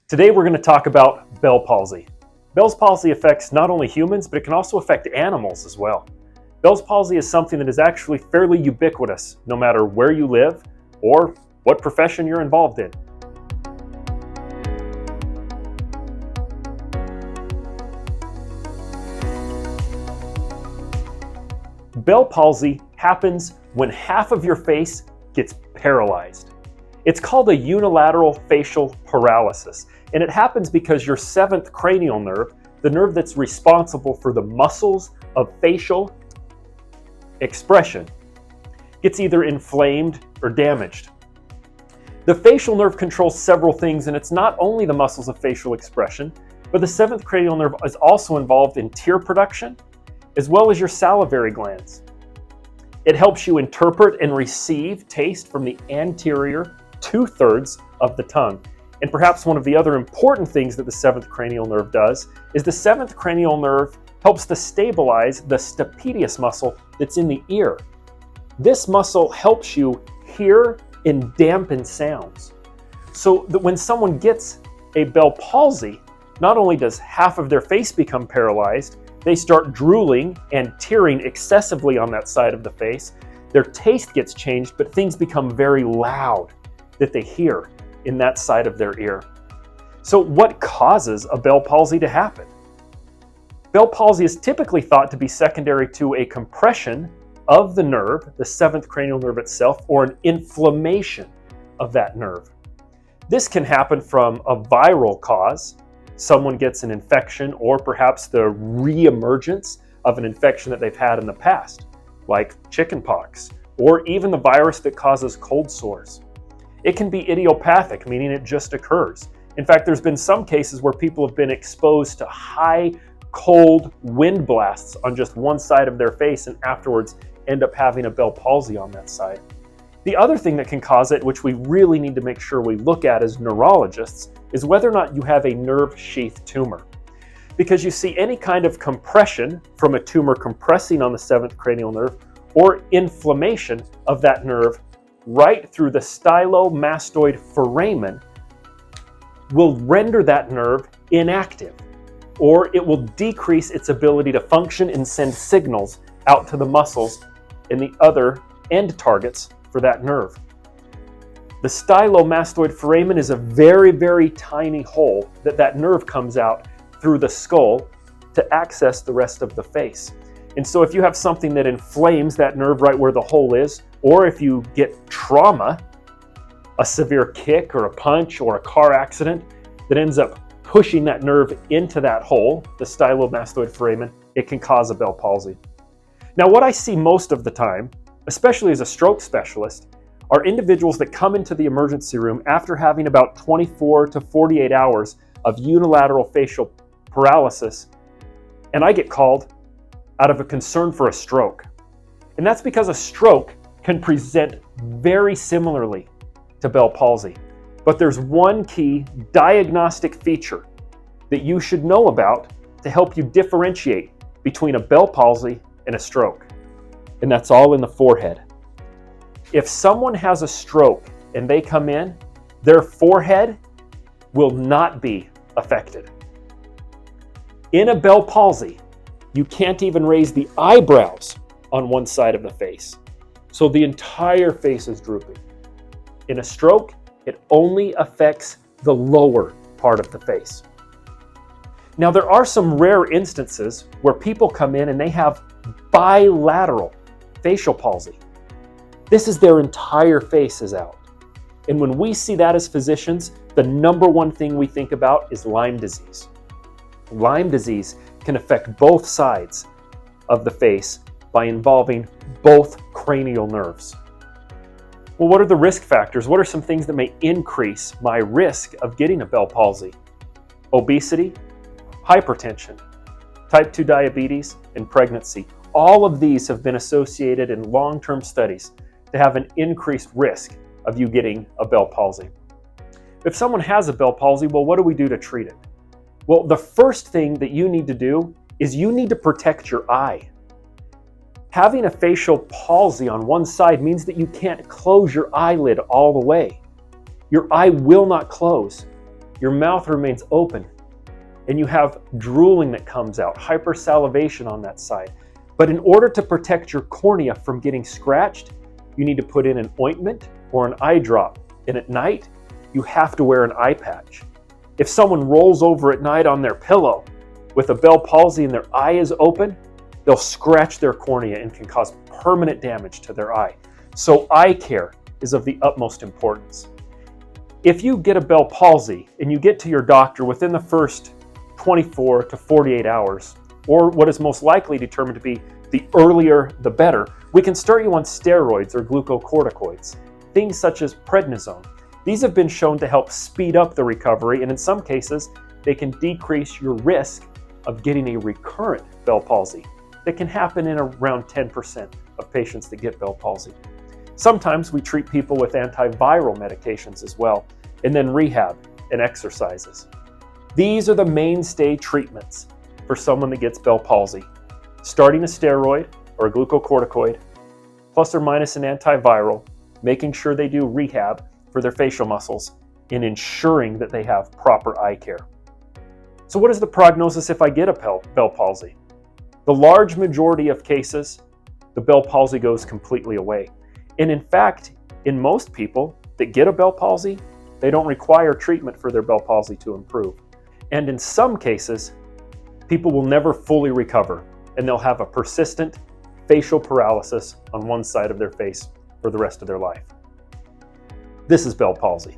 Today we're going to talk about Bell palsy. Bell's palsy affects not only humans, but it can also affect animals as well. Bell's palsy is something that is actually fairly ubiquitous, no matter where you live or what profession you're involved in. Bell palsy happens when half of your face gets paralyzed. It's called a unilateral facial paralysis, and it happens because your seventh cranial nerve, the nerve that's responsible for the muscles of facial expression, gets either inflamed or damaged. The facial nerve controls several things, and it's not only the muscles of facial expression, but the seventh cranial nerve is also involved in tear production, as well as your salivary glands. It helps you interpret and receive taste from the anterior 2/3 of the tongue. And perhaps one of the other important things that the seventh cranial nerve does is the seventh cranial nerve helps to stabilize the stapedius muscle that's in the ear. This muscle helps you hear and dampen sounds. So that when someone gets a Bell palsy, not only does half of their face become paralyzed, they start drooling and tearing excessively on that side of the face. Their taste gets changed, but things become very loud that they hear in that side of their ear. So what causes a Bell palsy to happen? Bell palsy is typically thought to be secondary to a compression of the nerve, the seventh cranial nerve itself, or an inflammation of that nerve. This can happen from a viral cause. Someone gets an infection, or perhaps the reemergence of an infection that they've had in the past, like chickenpox, or even the virus that causes cold sores. It can be idiopathic, meaning it just occurs. In fact, there's been some cases where people have been exposed to high, cold wind blasts on just one side of their face and afterwards end up having a Bell palsy on that side. The other thing that can cause it, which we really need to make sure we look at as neurologists, is whether or not you have a nerve sheath tumor. Because you see any kind of compression from a tumor compressing on the seventh cranial nerve or inflammation of that nerve right through the stylomastoid foramen will render that nerve inactive, or it will decrease its ability to function and send signals out to the muscles and the other end targets for that nerve. The stylomastoid foramen is a very, very tiny hole that nerve comes out through the skull to access the rest of the face. And so if you have something that inflames that nerve right where the hole is, or if you get trauma, a severe kick or a punch or a car accident that ends up pushing that nerve into that hole, the stylomastoid foramen, it can cause a Bell palsy. Now, what I see most of the time, especially as a stroke specialist, are individuals that come into the emergency room after having about 24 to 48 hours of unilateral facial paralysis, and I get called out of a concern for a stroke. And that's because a stroke can present very similarly to Bell palsy. But there's one key diagnostic feature that you should know about to help you differentiate between a Bell palsy and a stroke. And that's all in the forehead. If someone has a stroke and they come in, their forehead will not be affected. In a Bell palsy, you can't even raise the eyebrows on one side of the face. So the entire face is drooping. In a stroke, it only affects the lower part of the face. Now, there are some rare instances where people come in and they have bilateral facial palsy. This is their entire face is out. And when we see that as physicians, the number one thing we think about is Lyme disease. Lyme disease can affect both sides of the face by involving both cranial nerves. Well, what are the risk factors? What are some things that may increase my risk of getting a Bell palsy? Obesity, hypertension, type 2 diabetes, and pregnancy. All of these have been associated in long-term studies to have an increased risk of you getting a Bell palsy. If someone has a Bell palsy, well, what do we do to treat it? Well, the first thing that you need to do is you need to protect your eye. Having a facial palsy on one side means that you can't close your eyelid all the way. Your eye will not close. your mouth remains open, and you have drooling that comes out, hypersalivation on that side. But in order to protect your cornea from getting scratched, you need to put in an ointment or an eye drop. And at night, you have to wear an eye patch. If someone rolls over at night on their pillow with a Bell palsy and their eye is open, they'll scratch their cornea and can cause permanent damage to their eye. So eye care is of the utmost importance. If you get a Bell palsy and you get to your doctor within the first 24 to 48 hours, or what is most likely determined to be the earlier the better, we can start you on steroids or glucocorticoids, things such as prednisone. These have been shown to help speed up the recovery, and in some cases, they can decrease your risk of getting a recurrent Bell palsy. That can happen in around 10% of patients that get Bell palsy. Sometimes we treat people with antiviral medications as well, and then rehab and exercises. These are the mainstay treatments for someone that gets Bell palsy. Starting a steroid or a glucocorticoid, plus or minus an antiviral, making sure they do rehab for their facial muscles, and ensuring that they have proper eye care. So what is the prognosis if I get a Bell palsy? The large majority of cases, the Bell palsy goes completely away. And in fact, in most people that get a Bell palsy, they don't require treatment for their Bell palsy to improve. And in some cases, people will never fully recover, and they'll have a persistent facial paralysis on one side of their face for the rest of their life. This is Bell palsy.